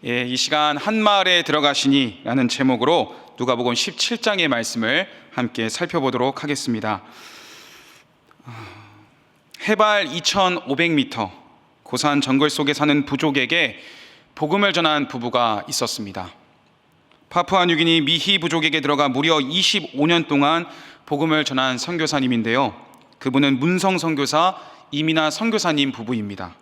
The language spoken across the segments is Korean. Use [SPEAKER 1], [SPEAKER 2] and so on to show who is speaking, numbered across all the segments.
[SPEAKER 1] 이 시간 한 마을에 들어가시니 라는 제목으로 누가복음 17장의 말씀을 함께 살펴보도록 하겠습니다. 해발 2500m 고산 정글 속에 사는 부족에게 복음을 전한 부부가 있었습니다. 파푸아뉴기니 미히 부족에게 들어가 무려 25년 동안 복음을 전한 선교사님인데요, 그분은 문성 선교사 이민아 선교사님 부부입니다.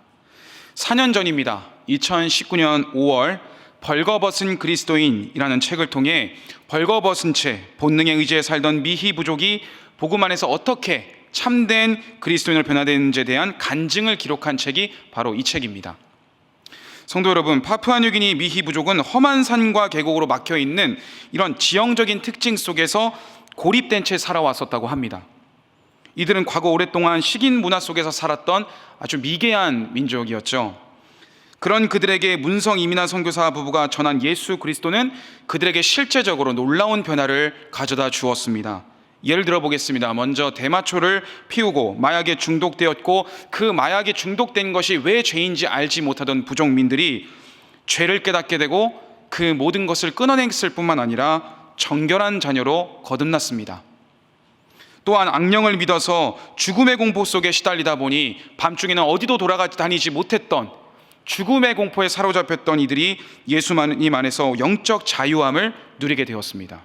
[SPEAKER 1] 4년 전입니다. 2019년 5월 벌거벗은 그리스도인이라는 책을 통해 벌거벗은 채 본능에 의지해 살던 미히 부족이 복음 안에서 어떻게 참된 그리스도인으로 변화되는지에 대한 간증을 기록한 책이 바로 이 책입니다. 성도 여러분, 파푸아뉴기니 미히 부족은 험한 산과 계곡으로 막혀있는 이런 지형적인 특징 속에서 고립된 채 살아왔었다고 합니다. 이들은 과거 오랫동안 식인 문화 속에서 살았던 아주 미개한 민족이었죠. 그런 그들에게 문성 이민아 선교사 부부가 전한 예수 그리스도는 그들에게 실제적으로 놀라운 변화를 가져다 주었습니다. 예를 들어 보겠습니다. 먼저 대마초를 피우고 마약에 중독되었고 그 마약에 중독된 것이 왜 죄인지 알지 못하던 부족민들이 죄를 깨닫게 되고 그 모든 것을 끊어냈을 뿐만 아니라 정결한 자녀로 거듭났습니다. 또한 악령을 믿어서 죽음의 공포 속에 시달리다 보니 밤중에는 어디도 돌아다니지 못했던 죽음의 공포에 사로잡혔던 이들이 예수님 안에서 영적 자유함을 누리게 되었습니다.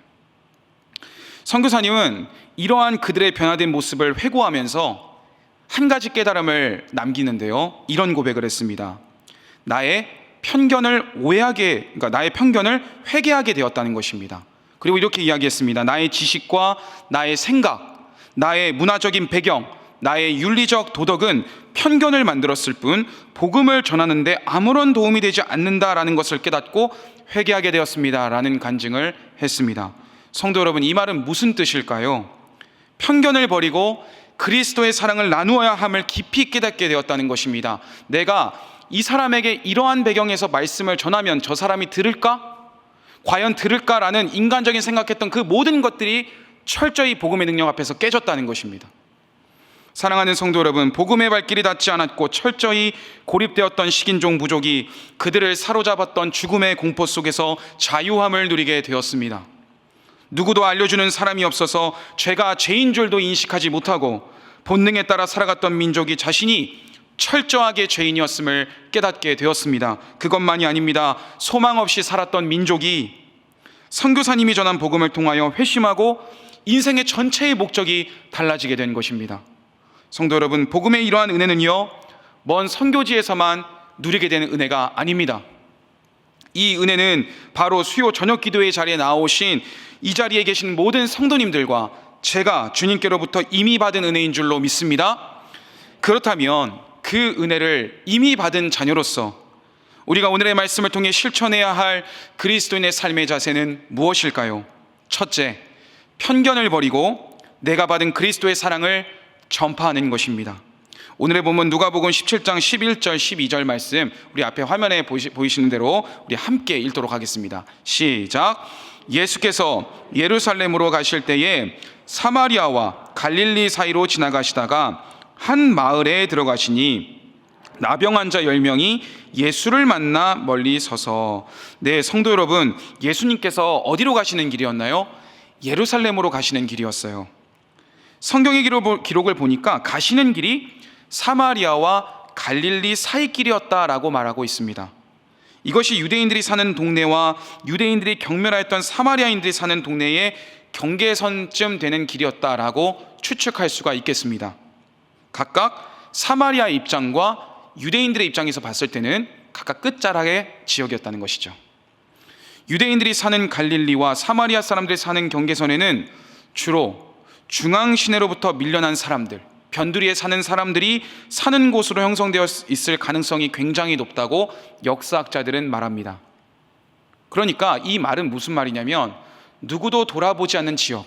[SPEAKER 1] 선교사님은 이러한 그들의 변화된 모습을 회고하면서 한 가지 깨달음을 남기는데요, 이런 고백을 했습니다. 나의 편견을 회개하게 되었다는 것입니다. 그리고 이렇게 이야기했습니다. 나의 지식과 나의 생각, 나의 문화적인 배경, 나의 윤리적 도덕은 편견을 만들었을 뿐 복음을 전하는데 아무런 도움이 되지 않는다라는 것을 깨닫고 회개하게 되었습니다 라는 간증을 했습니다. 성도 여러분, 이 말은 무슨 뜻일까요? 편견을 버리고 그리스도의 사랑을 나누어야 함을 깊이 깨닫게 되었다는 것입니다. 내가 이 사람에게 이러한 배경에서 말씀을 전하면 저 사람이 들을까? 과연 들을까라는 인간적인 생각했던 그 모든 것들이 철저히 복음의 능력 앞에서 깨졌다는 것입니다. 사랑하는 성도 여러분, 복음의 발길이 닿지 않았고 철저히 고립되었던 식인종 부족이 그들을 사로잡았던 죽음의 공포 속에서 자유함을 누리게 되었습니다. 누구도 알려주는 사람이 없어서 죄가 죄인 줄도 인식하지 못하고 본능에 따라 살아갔던 민족이 자신이 철저하게 죄인이었음을 깨닫게 되었습니다. 그것만이 아닙니다. 소망 없이 살았던 민족이 선교사님이 전한 복음을 통하여 회심하고 인생의 전체의 목적이 달라지게 된 것입니다. 성도 여러분, 복음의 이러한 은혜는요, 먼 선교지에서만 누리게 되는 은혜가 아닙니다. 이 은혜는 바로 수요 저녁 기도의 자리에 나오신 이 자리에 계신 모든 성도님들과 제가 주님께로부터 이미 받은 은혜인 줄로 믿습니다. 그렇다면 그 은혜를 이미 받은 자녀로서 우리가 오늘의 말씀을 통해 실천해야 할 그리스도인의 삶의 자세는 무엇일까요? 첫째, 편견을 버리고 내가 받은 그리스도의 사랑을 전파하는 것입니다. 오늘의 본문 누가복음 17장 11절 12절 말씀, 우리 앞에 화면에 보이시는 대로 우리 함께 읽도록 하겠습니다. 시작. 예수께서 예루살렘으로 가실 때에 사마리아와 갈릴리 사이로 지나가시다가 한 마을에 들어가시니 나병 환자 10명이 예수를 만나 멀리 서서. 네, 성도 여러분, 예수님께서 어디로 가시는 길이었나요? 예루살렘으로 가시는 길이었어요. 성경의 기록을 보니까 가시는 길이 사마리아와 갈릴리 사이 길이었다라고 말하고 있습니다. 이것이 유대인들이 사는 동네와 유대인들이 경멸하였던 사마리아인들이 사는 동네의 경계선쯤 되는 길이었다라고 추측할 수가 있겠습니다. 각각 사마리아 입장과 유대인들의 입장에서 봤을 때는 각각 끝자락의 지역이었다는 것이죠. 유대인들이 사는 갈릴리와 사마리아 사람들이 사는 경계선에는 주로 중앙 시내로부터 밀려난 사람들, 변두리에 사는 사람들이 사는 곳으로 형성되어 있을 가능성이 굉장히 높다고 역사학자들은 말합니다. 그러니까 이 말은 무슨 말이냐면 누구도 돌아보지 않는 지역,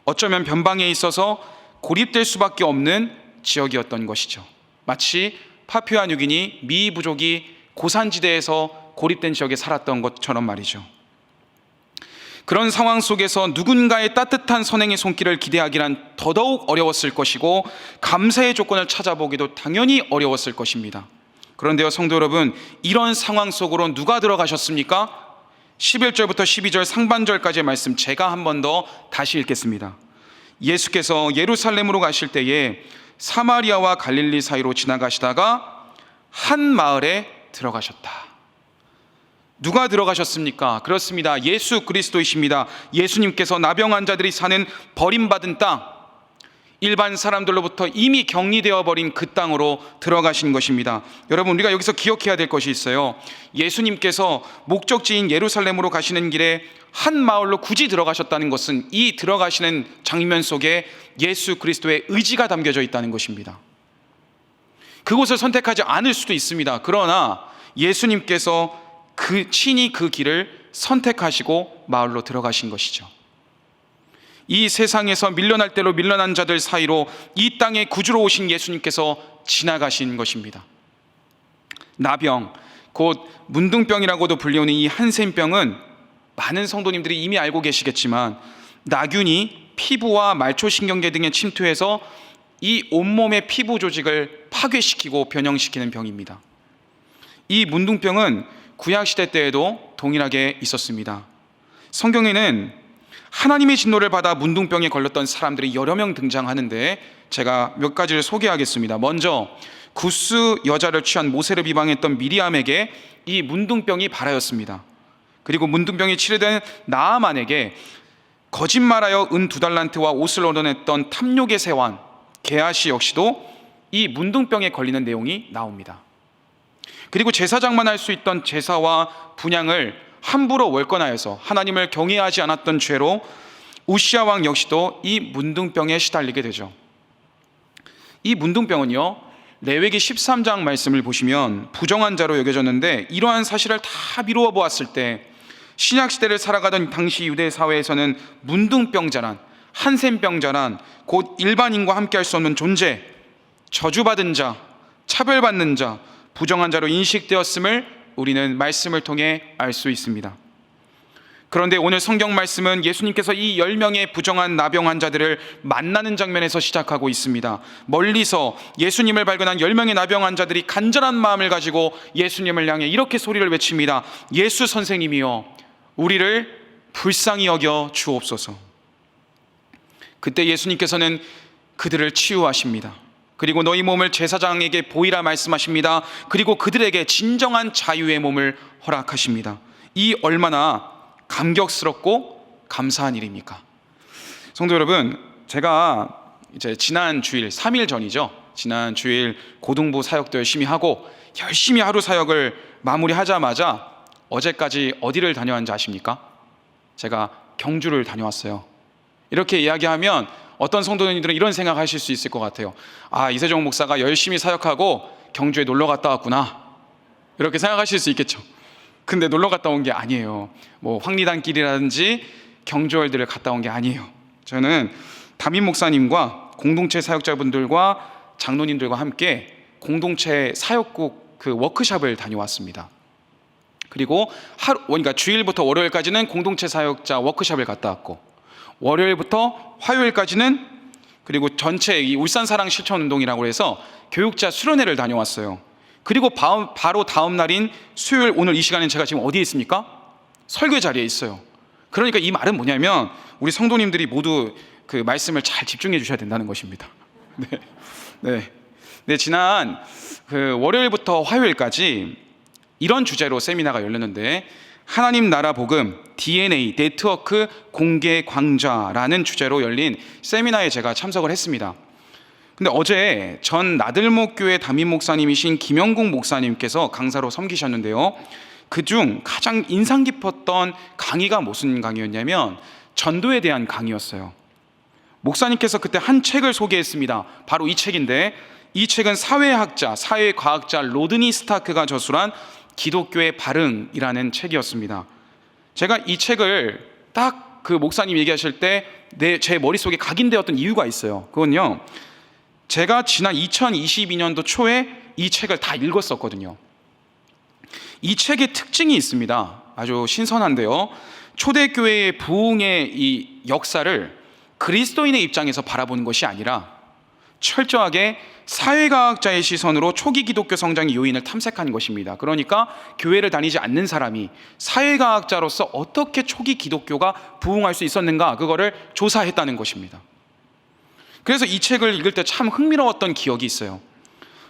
[SPEAKER 1] 어쩌면 변방에 있어서 고립될 수밖에 없는 지역이었던 것이죠. 마치 파푸아뉴기니 미히 부족이 고산지대에서 고립된 지역에 살았던 것처럼 말이죠. 그런 상황 속에서 누군가의 따뜻한 선행의 손길을 기대하기란 더더욱 어려웠을 것이고 감사의 조건을 찾아보기도 당연히 어려웠을 것입니다. 그런데요, 성도 여러분, 이런 상황 속으로 누가 들어가셨습니까? 11절부터 12절 상반절까지의 말씀 제가 한 번 더 다시 읽겠습니다. 예수께서 예루살렘으로 가실 때에 사마리아와 갈릴리 사이로 지나가시다가 한 마을에 들어가셨다. 누가 들어가셨습니까? 그렇습니다. 예수 그리스도이십니다. 예수님께서 나병 환자들이 사는 버림받은 땅, 일반 사람들로부터 이미 격리되어 버린 그 땅으로 들어가신 것입니다. 여러분, 우리가 여기서 기억해야 될 것이 있어요. 예수님께서 목적지인 예루살렘으로 가시는 길에 한 마을로 굳이 들어가셨다는 것은 이 들어가시는 장면 속에 예수 그리스도의 의지가 담겨져 있다는 것입니다. 그곳을 선택하지 않을 수도 있습니다. 그러나 예수님께서 친히 그 길을 선택하시고 마을로 들어가신 것이죠. 이 세상에서 밀려날 대로 밀려난 자들 사이로 이 땅에 구주로 오신 예수님께서 지나가신 것입니다. 나병, 곧 문둥병이라고도 불리우는 이 한센병은 많은 성도님들이 이미 알고 계시겠지만 나균이 피부와 말초신경계 등에 침투해서 이 온몸의 피부 조직을 파괴시키고 변형시키는 병입니다. 이 문둥병은 구약시대 때에도 동일하게 있었습니다. 성경에는 하나님의 진노를 받아 문둥병에 걸렸던 사람들이 여러 명 등장하는데 제가 몇 가지를 소개하겠습니다. 먼저 구스 여자를 취한 모세를 비방했던 미리암에게 이 문둥병이 발하였습니다. 그리고 문둥병이 치료된 나아만에게 거짓말하여 은 2달란트와 옷을 얻어냈던 탐욕의 세완 게하시 역시도 이 문둥병에 걸리는 내용이 나옵니다. 그리고 제사장만 할 수 있던 제사와 분향을 함부로 월권하여서 하나님을 경외하지 않았던 죄로 우시아 왕 역시도 이 문둥병에 시달리게 되죠. 이 문둥병은요, 레위기 13장 말씀을 보시면 부정한 자로 여겨졌는데 이러한 사실을 다 미루어 보았을 때 신약시대를 살아가던 당시 유대 사회에서는 문둥병자란, 한센병자란 곧 일반인과 함께 할 수 없는 존재, 저주받은 자, 차별받는 자, 부정한 자로 인식되었음을 우리는 말씀을 통해 알 수 있습니다. 그런데 오늘 성경 말씀은 예수님께서 이 10명의 부정한 나병 환자들을 만나는 장면에서 시작하고 있습니다. 멀리서 예수님을 발견한 10명의 나병 환자들이 간절한 마음을 가지고 예수님을 향해 이렇게 소리를 외칩니다. 예수 선생님이여, 우리를 불쌍히 여겨 주옵소서. 그때 예수님께서는 그들을 치유하십니다. 그리고 너희 몸을 제사장에게 보이라 말씀하십니다. 그리고 그들에게 진정한 자유의 몸을 허락하십니다. 이 얼마나 감격스럽고 감사한 일입니까? 성도 여러분, 제가 이제 지난 주일 3일 전이죠. 지난 주일 고등부 사역도 열심히 하고 열심히 하루 사역을 마무리하자마자 어제까지 어디를 다녀왔는지 아십니까? 제가 경주를 다녀왔어요. 이렇게 이야기하면 어떤 성도님들은 이런 생각하실 수 있을 것 같아요. 아, 이세종 목사가 열심히 사역하고 경주에 놀러 갔다 왔구나, 이렇게 생각하실 수 있겠죠. 근데 놀러 갔다 온 게 아니에요. 뭐 황리단길이라든지 경주월들을 갔다 온 게 아니에요. 저는 담임 목사님과 공동체 사역자분들과 장로님들과 함께 공동체 사역국 그 워크숍을 다녀왔습니다. 그리고 그러니까 주일부터 월요일까지는 공동체 사역자 워크숍을 갔다 왔고, 월요일부터 화요일까지는 그리고 전체 이 울산사랑 실천운동이라고 해서 교육자 수련회를 다녀왔어요. 그리고 바로 다음 날인 수요일, 오늘 이 시간엔 제가 지금 어디에 있습니까? 설교 자리에 있어요. 그러니까 이 말은 뭐냐면 우리 성도님들이 모두 그 말씀을 잘 집중해 주셔야 된다는 것입니다. 네, 지난 그 월요일부터 화요일까지 이런 주제로 세미나가 열렸는데, 하나님 나라 복음 DNA 네트워크 공개 강좌라는 주제로 열린 세미나에 제가 참석을 했습니다. 근데 어제 전 나들목 교회 담임 목사님이신 김영국 목사님께서 강사로 섬기셨는데요, 그중 가장 인상 깊었던 강의가 무슨 강의였냐면 전도에 대한 강의였어요. 목사님께서 그때 한 책을 소개했습니다. 바로 이 책인데, 이 책은 사회학자, 사회과학자 로드니 스타크가 저술한 기독교의 발흥이라는 책이었습니다. 제가 이 책을 딱 그 목사님 얘기하실 때 제 머릿속에 각인되었던 이유가 있어요. 그건요, 제가 지난 2022년도 초에 이 책을 다 읽었었거든요. 이 책의 특징이 있습니다. 아주 신선한데요, 초대교회의 부흥의 이 역사를 그리스도인의 입장에서 바라보는 것이 아니라 철저하게 사회과학자의 시선으로 초기 기독교 성장의 요인을 탐색한 것입니다. 그러니까 교회를 다니지 않는 사람이 사회과학자로서 어떻게 초기 기독교가 부흥할 수 있었는가, 그거를 조사했다는 것입니다. 그래서 이 책을 읽을 때 참 흥미로웠던 기억이 있어요.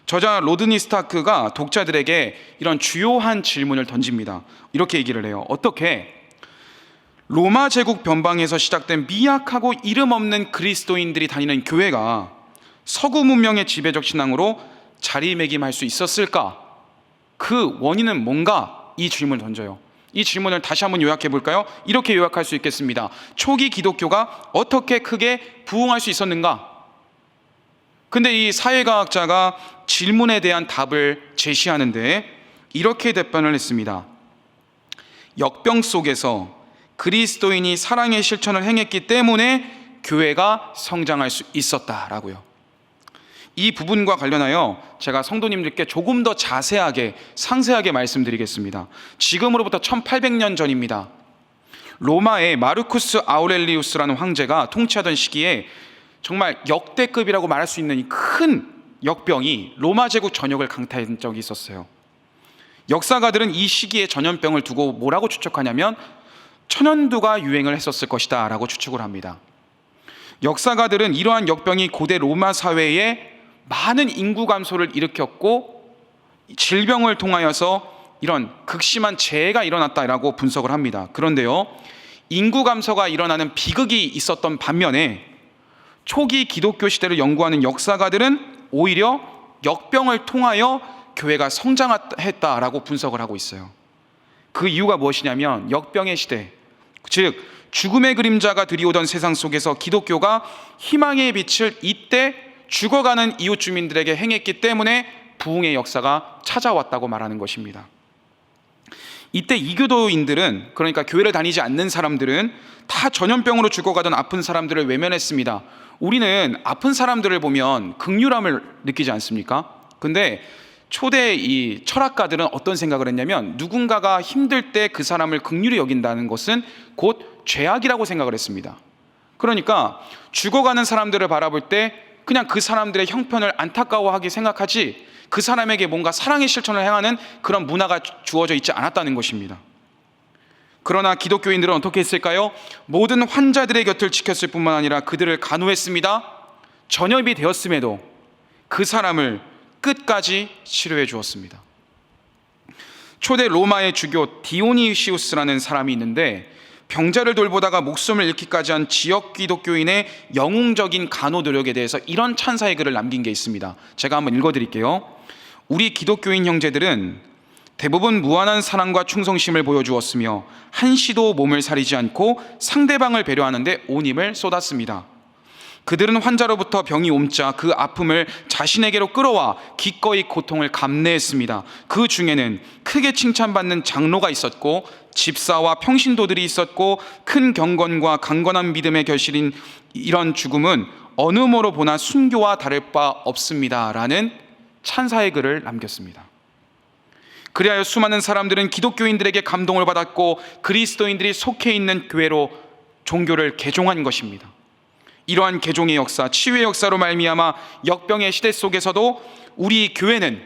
[SPEAKER 1] 저자 로드니 스타크가 독자들에게 이런 주요한 질문을 던집니다. 이렇게 얘기를 해요. 어떻게 로마 제국 변방에서 시작된 미약하고 이름 없는 그리스도인들이 다니는 교회가 서구 문명의 지배적 신앙으로 자리매김할 수 있었을까? 그 원인은 뭔가? 이 질문을 던져요. 이 질문을 다시 한번 요약해 볼까요? 이렇게 요약할 수 있겠습니다. 초기 기독교가 어떻게 크게 부흥할 수 있었는가? 근데 이 사회과학자가 질문에 대한 답을 제시하는데 이렇게 답변을 했습니다. 역병 속에서 그리스도인이 사랑의 실천을 행했기 때문에 교회가 성장할 수 있었다라고요. 이 부분과 관련하여 제가 성도님들께 조금 더 자세하게 상세하게 말씀드리겠습니다. 지금으로부터 1800년 전입니다. 로마의 마르쿠스 아우렐리우스라는 황제가 통치하던 시기에 정말 역대급이라고 말할 수 있는 이 큰 역병이 로마 제국 전역을 강타한 적이 있었어요. 역사가들은 이 시기에 전염병을 두고 뭐라고 추측하냐면 천연두가 유행을 했었을 것이다 라고 추측을 합니다. 역사가들은 이러한 역병이 고대 로마 사회에 많은 인구 감소를 일으켰고 질병을 통하여서 이런 극심한 재해가 일어났다라고 분석을 합니다. 그런데요, 인구 감소가 일어나는 비극이 있었던 반면에 초기 기독교 시대를 연구하는 역사가들은 오히려 역병을 통하여 교회가 성장했다라고 분석을 하고 있어요. 그 이유가 무엇이냐면 역병의 시대, 즉 죽음의 그림자가 들이오던 세상 속에서 기독교가 희망의 빛을 이때 죽어가는 이웃 주민들에게 행했기 때문에 부흥의 역사가 찾아왔다고 말하는 것입니다. 이때 이교도인들은, 그러니까 교회를 다니지 않는 사람들은 다 전염병으로 죽어가던 아픈 사람들을 외면했습니다. 우리는 아픈 사람들을 보면 긍휼함을 느끼지 않습니까? 근데 초대 이 철학가들은 어떤 생각을 했냐면 누군가가 힘들 때 그 사람을 긍휼히 여긴다는 것은 곧 죄악이라고 생각을 했습니다. 그러니까 죽어가는 사람들을 바라볼 때 그냥 그 사람들의 형편을 안타까워하게 생각하지 그 사람에게 뭔가 사랑의 실천을 행하는 그런 문화가 주어져 있지 않았다는 것입니다. 그러나 기독교인들은 어떻게 했을까요? 모든 환자들의 곁을 지켰을 뿐만 아니라 그들을 간호했습니다. 전염이 되었음에도 그 사람을 끝까지 치료해 주었습니다. 초대 로마의 주교 디오니시우스라는 사람이 있는데 병자를 돌보다가 목숨을 잃기까지 한 지역 기독교인의 영웅적인 간호 노력에 대해서 이런 찬사의 글을 남긴 게 있습니다. 제가 한번 읽어드릴게요. 우리 기독교인 형제들은 대부분 무한한 사랑과 충성심을 보여주었으며 한시도 몸을 사리지 않고 상대방을 배려하는 데 온 힘을 쏟았습니다. 그들은 환자로부터 병이 옮자 그 아픔을 자신에게로 끌어와 기꺼이 고통을 감내했습니다. 그 중에는 크게 칭찬받는 장로가 있었고 집사와 평신도들이 있었고 큰 경건과 강건한 믿음의 결실인 이런 죽음은 어느 모로 보나 순교와 다를 바 없습니다 라는 찬사의 글을 남겼습니다. 그리하여 수많은 사람들은 기독교인들에게 감동을 받았고 그리스도인들이 속해 있는 교회로 종교를 개종한 것입니다. 이러한 개종의 역사, 치유의 역사로 말미암아 역병의 시대 속에서도 우리 교회는,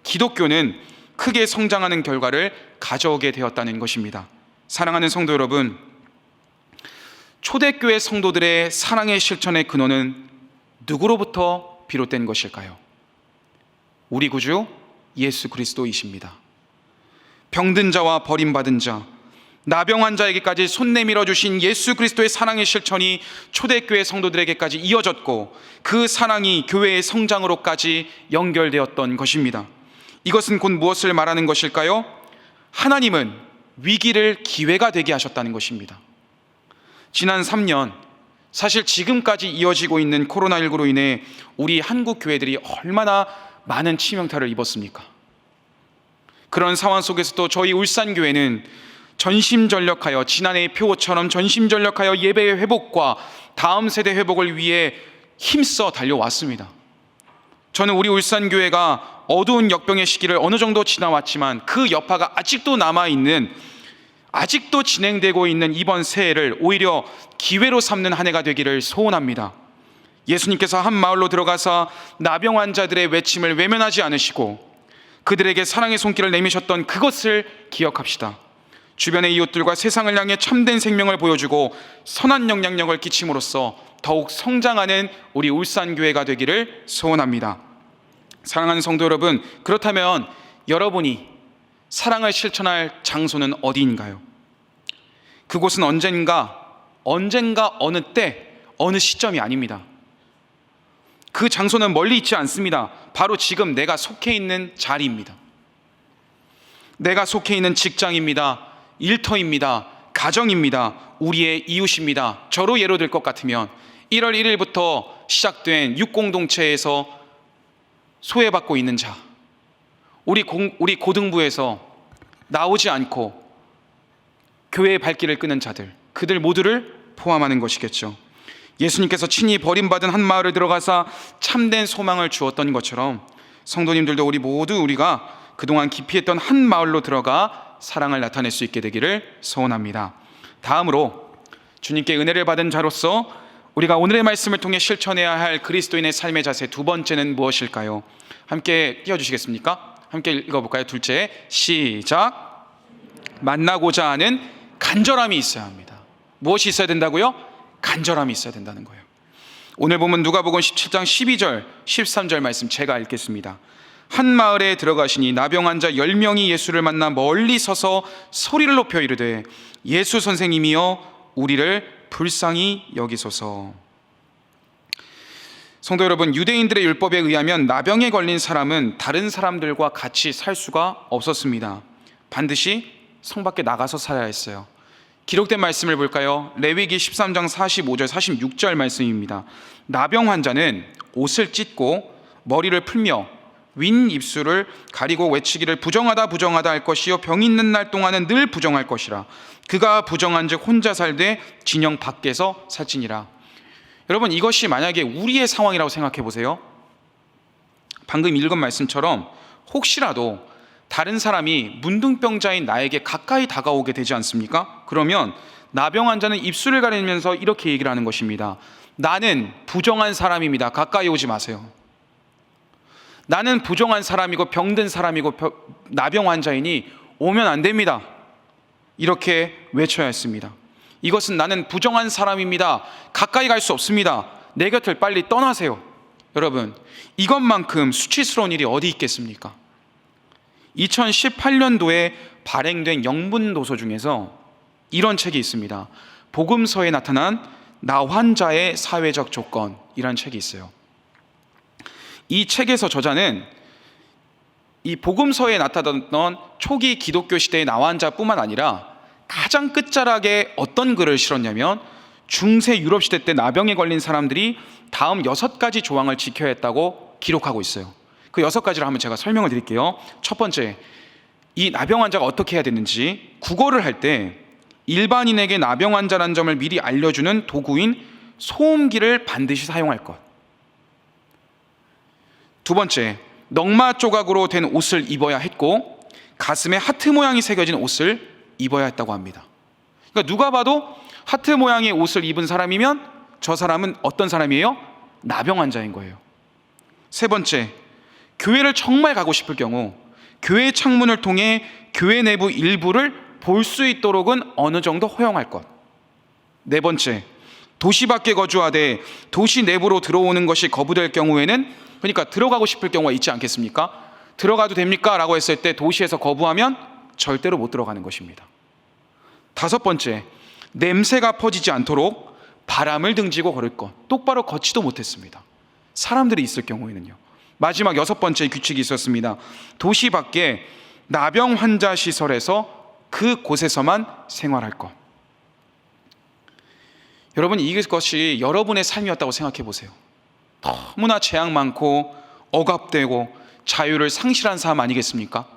[SPEAKER 1] 기독교는 크게 성장하는 결과를 가져오게 되었다는 것입니다. 사랑하는 성도 여러분, 초대교회 성도들의 사랑의 실천의 근원은 누구로부터 비롯된 것일까요? 우리 구주 예수 그리스도이십니다. 병든 자와 버림받은 자, 나병 환자에게까지 손 내밀어 주신 예수 그리스도의 사랑의 실천이 초대교회 성도들에게까지 이어졌고 그 사랑이 교회의 성장으로까지 연결되었던 것입니다. 이것은 곧 무엇을 말하는 것일까요? 하나님은 위기를 기회가 되게 하셨다는 것입니다. 지난 3년, 사실 지금까지 이어지고 있는 코로나19로 인해 우리 한국 교회들이 얼마나 많은 치명타를 입었습니까? 그런 상황 속에서도 저희 울산교회는 전심전력하여, 지난해의 표어처럼 전심전력하여 예배의 회복과 다음 세대 회복을 위해 힘써 달려왔습니다. 저는 우리 울산교회가 어두운 역병의 시기를 어느 정도 지나왔지만 그 여파가 아직도 남아있는, 아직도 진행되고 있는 이번 새해를 오히려 기회로 삼는 한 해가 되기를 소원합니다. 예수님께서 한 마을로 들어가서 나병 환자들의 외침을 외면하지 않으시고 그들에게 사랑의 손길을 내미셨던 그것을 기억합시다. 주변의 이웃들과 세상을 향해 참된 생명을 보여주고 선한 영향력을 끼침으로써 더욱 성장하는 우리 울산교회가 되기를 소원합니다. 사랑하는 성도 여러분, 그렇다면 여러분이 사랑을 실천할 장소는 어디인가요? 그곳은 언젠가 어느 때 어느 시점이 아닙니다. 그 장소는 멀리 있지 않습니다. 바로 지금 내가 속해 있는 자리입니다. 내가 속해 있는 직장입니다. 일터입니다. 가정입니다. 우리의 이웃입니다. 저로 예로 들 것 같으면 1월 1일부터 시작된 육공동체에서 소외받고 있는 자, 우리 고등부에서 나오지 않고 교회의 발길을 끄는 자들, 그들 모두를 포함하는 것이겠죠. 예수님께서 친히 버림받은 한 마을을 들어가서 참된 소망을 주었던 것처럼 성도님들도 우리가 그동안 기피했던 한 마을로 들어가 사랑을 나타낼 수 있게 되기를 소원합니다. 다음으로 주님께 은혜를 받은 자로서 우리가 오늘의 말씀을 통해 실천해야 할 그리스도인의 삶의 자세 두 번째는 무엇일까요? 함께 띄워주시겠습니까? 함께 읽어볼까요? 둘째, 시작. 만나고자 하는 간절함이 있어야 합니다. 무엇이 있어야 된다고요? 간절함이 있어야 된다는 거예요. 오늘 보면 누가복음 17장 12절 13절 말씀 제가 읽겠습니다. 한 마을에 들어가시니 나병 환자 10명이 예수를 만나 멀리 서서 소리를 높여 이르되 예수 선생님이여 우리를 불쌍히 여기소서. 성도 여러분, 유대인들의 율법에 의하면 나병에 걸린 사람은 다른 사람들과 같이 살 수가 없었습니다. 반드시 성 밖에 나가서 살아야 했어요. 기록된 말씀을 볼까요? 레위기 13장 45절 46절 말씀입니다. 나병 환자는 옷을 찢고 머리를 풀며 윈 입술을 가리고 외치기를 부정하다 부정하다 할 것이요 병 있는 날 동안은 늘 부정할 것이라. 그가 부정한즉 혼자 살되 진영 밖에서 살지니라. 여러분, 이것이 만약에 우리의 상황이라고 생각해 보세요. 방금 읽은 말씀처럼 혹시라도 다른 사람이 문둥병자인 나에게 가까이 다가오게 되지 않습니까? 그러면 나병 환자는 입술을 가리면서 이렇게 얘기를 하는 것입니다. 나는 부정한 사람입니다. 가까이 오지 마세요. 나는 부정한 사람이고 병든 사람이고 나병 환자이니 오면 안 됩니다. 이렇게 외쳐야 했습니다. 이것은 나는 부정한 사람입니다. 가까이 갈 수 없습니다. 내 곁을 빨리 떠나세요. 여러분, 이것만큼 수치스러운 일이 어디 있겠습니까? 2018년도에 발행된 영문도서 중에서 이런 책이 있습니다. 복음서에 나타난 나 환자의 사회적 조건이라는 책이 있어요. 이 책에서 저자는 이 복음서에 나타났던 초기 기독교 시대의 나 환자뿐만 아니라 가장 끝자락에 어떤 글을 실었냐면 중세 유럽 시대 때 나병에 걸린 사람들이 다음 6가지 조항을 지켜야 했다고 기록하고 있어요. 그 6가지를 한번 제가 설명을 드릴게요. 첫 번째, 이 나병 환자가 어떻게 해야 되는지 구걸을 할 때 일반인에게 나병 환자라는 점을 미리 알려주는 도구인 소음기를 반드시 사용할 것. 두 번째, 넉마 조각으로 된 옷을 입어야 했고 가슴에 하트 모양이 새겨진 옷을 입어야 했다고 합니다. 그러니까 누가 봐도 하트 모양의 옷을 입은 사람이면 저 사람은 어떤 사람이에요? 나병 환자인 거예요. 세 번째, 교회를 정말 가고 싶을 경우 교회 창문을 통해 교회 내부 일부를 볼 수 있도록은 어느 정도 허용할 것. 네 번째, 도시 밖에 거주하되 도시 내부로 들어오는 것이 거부될 경우에는, 그러니까 들어가고 싶을 경우가 있지 않겠습니까? 들어가도 됩니까? 라고 했을 때 도시에서 거부하면 절대로 못 들어가는 것입니다. 다섯 번째, 냄새가 퍼지지 않도록 바람을 등지고 걸을 것. 똑바로 걷지도 못했습니다. 사람들이 있을 경우에는요. 마지막 6번째 규칙이 있었습니다. 도시 밖에 나병 환자 시설에서 그곳에서만 생활할 것. 여러분, 이것이 여러분의 삶이었다고 생각해 보세요. 너무나 재앙 많고 억압되고 자유를 상실한 삶 아니겠습니까?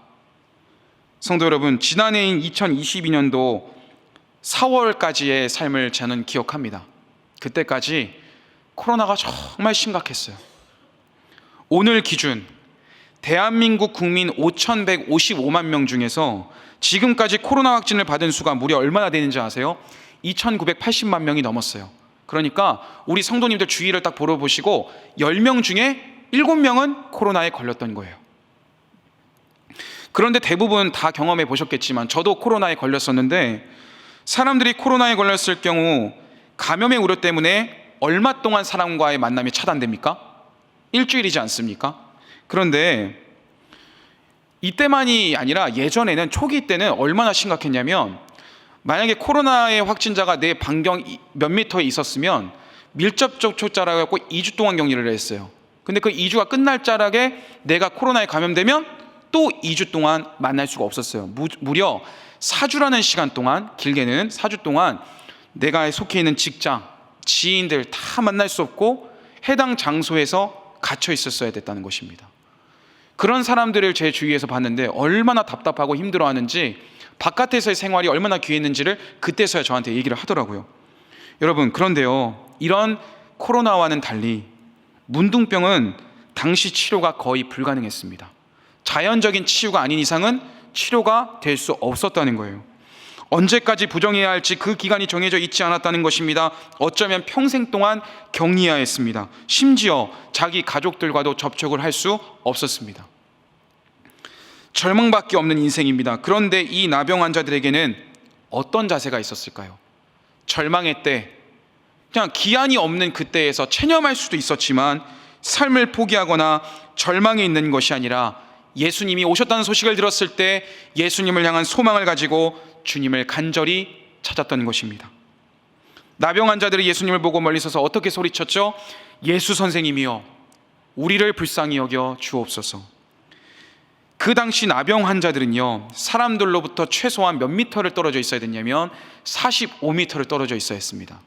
[SPEAKER 1] 성도 여러분, 지난해인 2022년도 4월까지의 삶을 저는 기억합니다. 그때까지 코로나가 정말 심각했어요. 오늘 기준 대한민국 국민 5,155만 명 중에서 지금까지 코로나 확진을 받은 수가 무려 얼마나 되는지 아세요? 2,980만 명이 넘었어요. 그러니까 우리 성도님들 주위를 딱 보시고 10명 중에 7명은 코로나에 걸렸던 거예요. 그런데 대부분 다 경험해 보셨겠지만 저도 코로나에 걸렸었는데, 사람들이 코로나에 걸렸을 경우 감염의 우려 때문에 얼마 동안 사람과의 만남이 차단됩니까? 일주일이지 않습니까? 그런데 이때만이 아니라 예전에는, 초기 때는 얼마나 심각했냐면, 만약에 코로나의 확진자가 내 반경 몇 미터에 있었으면 밀접 접촉자라고 해서 2주 동안 격리를 했어요. 근데 그 2주가 끝날 자락에 내가 코로나에 감염되면 또 2주 동안 만날 수가 없었어요. 무려 4주라는 시간 동안, 길게는 4주 동안 내가 속해 있는 직장, 지인들 다 만날 수 없고 해당 장소에서 갇혀 있었어야 됐다는 것입니다. 그런 사람들을 제 주위에서 봤는데 얼마나 답답하고 힘들어하는지, 바깥에서의 생활이 얼마나 귀했는지를 그때서야 저한테 얘기를 하더라고요. 여러분, 그런데요, 이런 코로나와는 달리 문둥병은 당시 치료가 거의 불가능했습니다. 자연적인 치유가 아닌 이상은 치료가 될 수 없었다는 거예요. 언제까지 부정해야 할지 그 기간이 정해져 있지 않았다는 것입니다. 어쩌면 평생 동안 격리해야 했습니다. 심지어 자기 가족들과도 접촉을 할 수 없었습니다. 절망밖에 없는 인생입니다. 그런데 이 나병 환자들에게는 어떤 자세가 있었을까요? 절망의 때, 그냥 기한이 없는 그때에서 체념할 수도 있었지만 삶을 포기하거나 절망에 있는 것이 아니라 예수님이 오셨다는 소식을 들었을 때 예수님을 향한 소망을 가지고 주님을 간절히 찾았던 것입니다. 나병 환자들이 예수님을 보고 멀리 서서 어떻게 소리쳤죠? 예수 선생님이여, 우리를 불쌍히 여겨 주옵소서. 그 당시 나병 환자들은요, 사람들로부터 최소한 몇 미터를 떨어져 있어야 됐냐면 45미터를 떨어져 있어야 했습니다.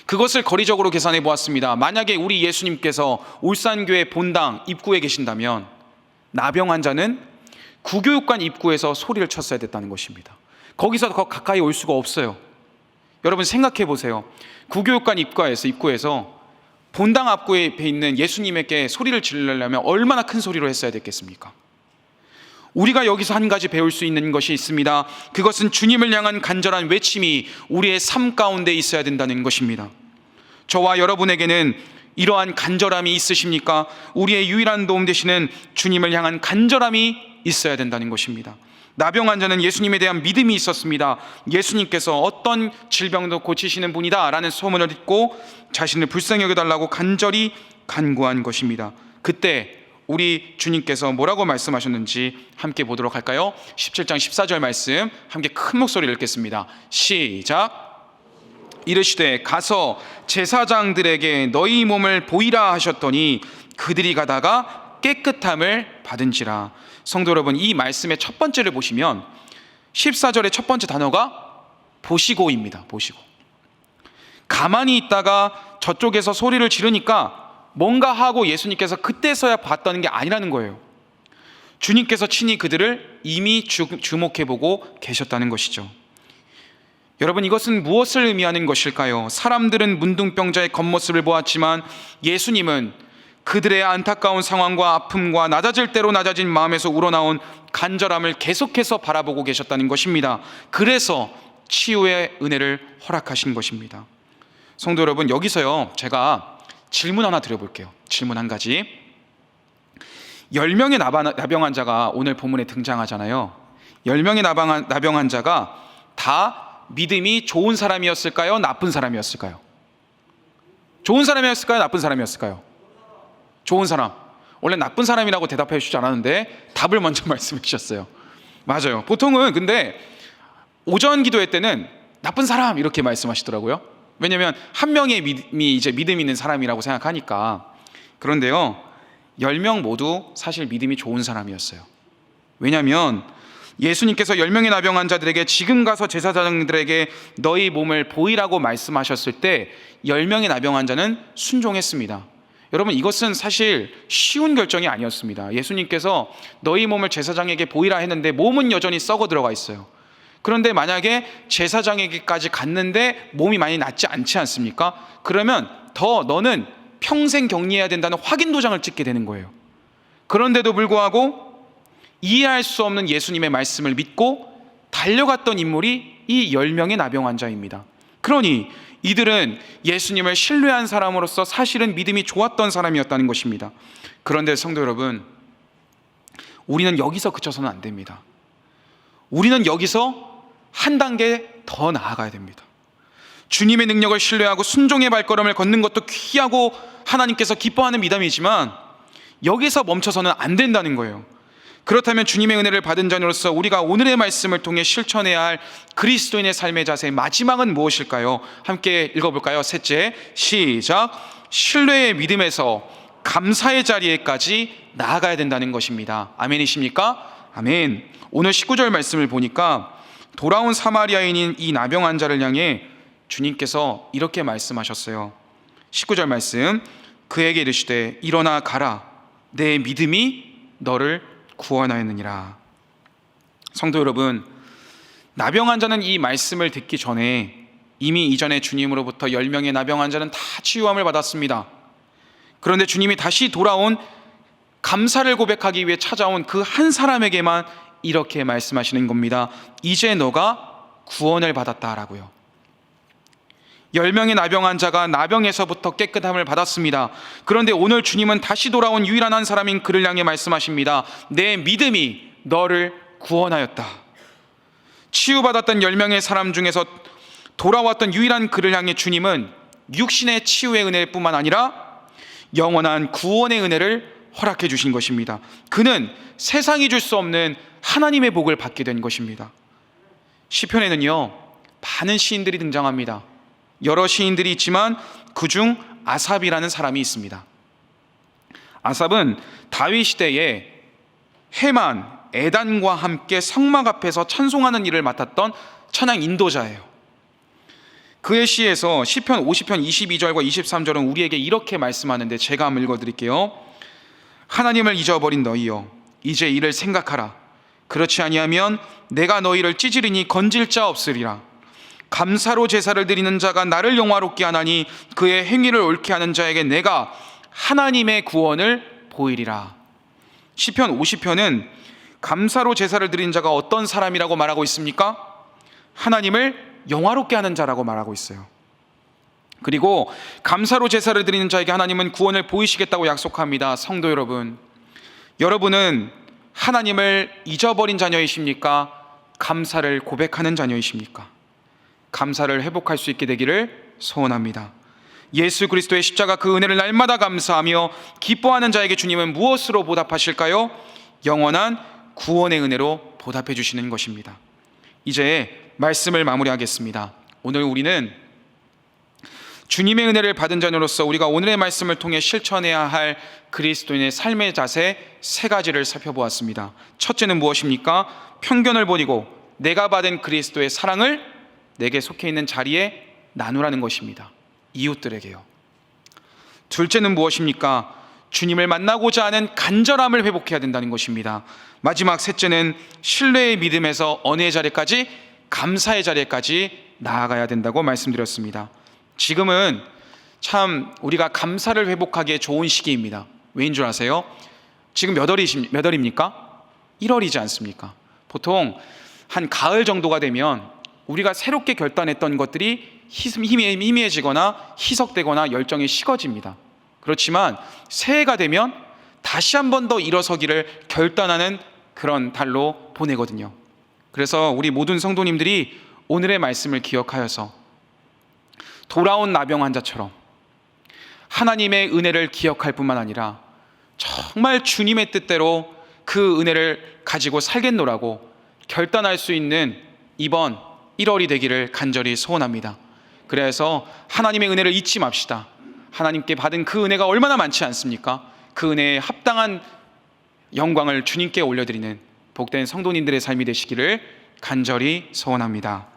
[SPEAKER 1] 그것을 거리적으로 계산해 보았습니다. 만약에 우리 예수님께서 울산교회 본당 입구에 계신다면 나병 환자는 구교육관 입구에서 소리를 쳤어야 됐다는 것입니다. 거기서 더 가까이 올 수가 없어요. 여러분 생각해 보세요. 구교육관 입구에서 본당 앞구에 있는 예수님에게 소리를 지르려면 얼마나 큰 소리로 했어야 됐겠습니까? 우리가 여기서 한 가지 배울 수 있는 것이 있습니다. 그것은 주님을 향한 간절한 외침이 우리의 삶 가운데 있어야 된다는 것입니다. 저와 여러분에게는 이러한 간절함이 있으십니까? 우리의 유일한 도움 되시는 주님을 향한 간절함이 있어야 된다는 것입니다. 나병 환자는 예수님에 대한 믿음이 있었습니다. 예수님께서 어떤 질병도 고치시는 분이다 라는 소문을 듣고 자신을 불쌍히 여겨달라고 간절히 간구한 것입니다. 그때 우리 주님께서 뭐라고 말씀하셨는지 함께 보도록 할까요? 17장 14절 말씀 함께 큰 목소리를 읽겠습니다. 시작. 이르시되 가서 제사장들에게 너희 몸을 보이라 하셨더니 그들이 가다가 깨끗함을 받은지라. 성도 여러분, 이 말씀의 첫 번째를 보시면 14절의 첫 번째 단어가 보시고입니다. 보시고. 가만히 있다가 저쪽에서 소리를 지르니까 뭔가 하고 예수님께서 그때서야 봤다는 게 아니라는 거예요. 주님께서 친히 그들을 이미 주목해보고 계셨다는 것이죠. 여러분, 이것은 무엇을 의미하는 것일까요? 사람들은 문둥병자의 겉모습을 보았지만 예수님은 그들의 안타까운 상황과 아픔과 낮아질 대로 낮아진 마음에서 우러나온 간절함을 계속해서 바라보고 계셨다는 것입니다. 그래서 치유의 은혜를 허락하신 것입니다. 성도 여러분, 여기서요 제가 질문 하나 드려볼게요. 질문 한 가지. 10명의 나병 환자가 오늘 본문에 등장하잖아요. 10명의 나병 환자가 다 믿음이 좋은 사람이었을까요? 나쁜 사람이었을까요? 좋은 사람이었을까요? 나쁜 사람이었을까요? 좋은 사람. 원래 나쁜 사람이라고 대답해 주지 않았는데 답을 먼저 말씀해 주셨어요. 맞아요. 보통은 근데 오전 기도회 때는 나쁜 사람 이렇게 말씀하시더라고요. 왜냐하면 한 명의 믿음이 이제 믿음 있는 사람이라고 생각하니까. 그런데요, 10명 모두 사실 믿음이 좋은 사람이었어요. 왜냐하면 예수님께서 10명의 나병 환자들에게 지금 가서 제사장들에게 너희 몸을 보이라고 말씀하셨을 때 10명의 나병 환자는 순종했습니다. 여러분, 이것은 사실 쉬운 결정이 아니었습니다. 예수님께서 너희 몸을 제사장에게 보이라 했는데 몸은 여전히 썩어 들어가 있어요. 그런데 만약에 제사장에게까지 갔는데 몸이 많이 낫지 않지 않습니까? 그러면 더 너는 평생 격리해야 된다는 확인 도장을 찍게 되는 거예요. 그런데도 불구하고 이해할 수 없는 예수님의 말씀을 믿고 달려갔던 인물이 이 10명의 나병 환자입니다. 그러니 이들은 예수님을 신뢰한 사람으로서 사실은 믿음이 좋았던 사람이었다는 것입니다. 그런데 성도 여러분, 우리는 여기서 그쳐서는 안 됩니다. 우리는 여기서 한 단계 더 나아가야 됩니다. 주님의 능력을 신뢰하고 순종의 발걸음을 걷는 것도 귀하고 하나님께서 기뻐하는 미담이지만 여기서 멈춰서는 안 된다는 거예요. 그렇다면 주님의 은혜를 받은 자녀로서 우리가 오늘의 말씀을 통해 실천해야 할 그리스도인의 삶의 자세, 마지막은 무엇일까요? 함께 읽어볼까요? 셋째, 시작. 신뢰의 믿음에서 감사의 자리에까지 나아가야 된다는 것입니다. 아멘이십니까? 아멘. 오늘 19절 말씀을 보니까 돌아온 사마리아인인 이 나병 환자를 향해 주님께서 이렇게 말씀하셨어요. 19절 말씀, 그에게 이르시되 일어나 가라, 내 믿음이 너를 구원하였느니라. 성도 여러분, 나병 환자는 이 말씀을 듣기 전에 이미 이전에 주님으로부터 10명의 나병 환자는 다 치유함을 받았습니다. 그런데 주님이 다시 돌아온, 감사를 고백하기 위해 찾아온 그 한 사람에게만 이렇게 말씀하시는 겁니다. 이제 너가 구원을 받았다라고요. 10명의 나병 환자가 나병에서부터 깨끗함을 받았습니다. 그런데 오늘 주님은 다시 돌아온 유일한 한 사람인 그를 향해 말씀하십니다. 내 믿음이 너를 구원하였다. 치유받았던 10명의 사람 중에서 돌아왔던 유일한 그를 향해 주님은 육신의 치유의 은혜뿐만 아니라 영원한 구원의 은혜를 허락해 주신 것입니다. 그는 세상이 줄 수 없는 하나님의 복을 받게 된 것입니다. 시편에는요, 많은 시인들이 등장합니다. 여러 시인들이 있지만 그중 아삽이라는 사람이 있습니다. 아삽은 다윗 시대에 헤만, 에단과 함께 성막 앞에서 찬송하는 일을 맡았던 찬양 인도자예요. 그의 시에서 시편 50편 22절과 23절은 우리에게 이렇게 말씀하는데 제가 한번 읽어드릴게요. 하나님을 잊어버린 너희여, 이제 이를 생각하라. 그렇지 아니하면 내가 너희를 찌질이니 건질 자 없으리라. 감사로 제사를 드리는 자가 나를 영화롭게 하나니 그의 행위를 옳게 하는 자에게 내가 하나님의 구원을 보이리라. 시편 50편은 감사로 제사를 드리는 자가 어떤 사람이라고 말하고 있습니까? 하나님을 영화롭게 하는 자라고 말하고 있어요. 그리고 감사로 제사를 드리는 자에게 하나님은 구원을 보이시겠다고 약속합니다. 성도 여러분, 여러분은 하나님을 잊어버린 자녀이십니까? 감사를 고백하는 자녀이십니까? 감사를 회복할 수 있게 되기를 소원합니다. 예수 그리스도의 십자가 그 은혜를 날마다 감사하며 기뻐하는 자에게 주님은 무엇으로 보답하실까요? 영원한 구원의 은혜로 보답해 주시는 것입니다. 이제 말씀을 마무리하겠습니다. 오늘 우리는 주님의 은혜를 받은 자녀로서 우리가 오늘의 말씀을 통해 실천해야 할 그리스도인의 삶의 자세 세 가지를 살펴보았습니다. 첫째는 무엇입니까? 편견을 버리고 내가 받은 그리스도의 사랑을 내게 속해 있는 자리에 나누라는 것입니다. 이웃들에게요. 둘째는 무엇입니까? 주님을 만나고자 하는 간절함을 회복해야 된다는 것입니다. 마지막 셋째는 신뢰의 믿음에서 언의 자리까지, 감사의 자리까지 나아가야 된다고 말씀드렸습니다. 지금은 참 우리가 감사를 회복하기에 좋은 시기입니다. 왜인 줄 아세요? 지금 몇 월입니까? 1월이지 않습니까? 보통 한 가을 정도가 되면 우리가 새롭게 결단했던 것들이 희미해지거나 희석되거나 열정이 식어집니다. 그렇지만 새해가 되면 다시 한 번 더 일어서기를 결단하는 그런 달로 보내거든요. 그래서 우리 모든 성도님들이 오늘의 말씀을 기억하여서 돌아온 나병 환자처럼 하나님의 은혜를 기억할 뿐만 아니라 정말 주님의 뜻대로 그 은혜를 가지고 살겠노라고 결단할 수 있는 이번 1월이 되기를 간절히 소원합니다. 그래서 하나님의 은혜를 잊지 맙시다. 하나님께 받은 그 은혜가 얼마나 많지 않습니까? 그 은혜에 합당한 영광을 주님께 올려드리는 복된 성도님들의 삶이 되시기를 간절히 소원합니다.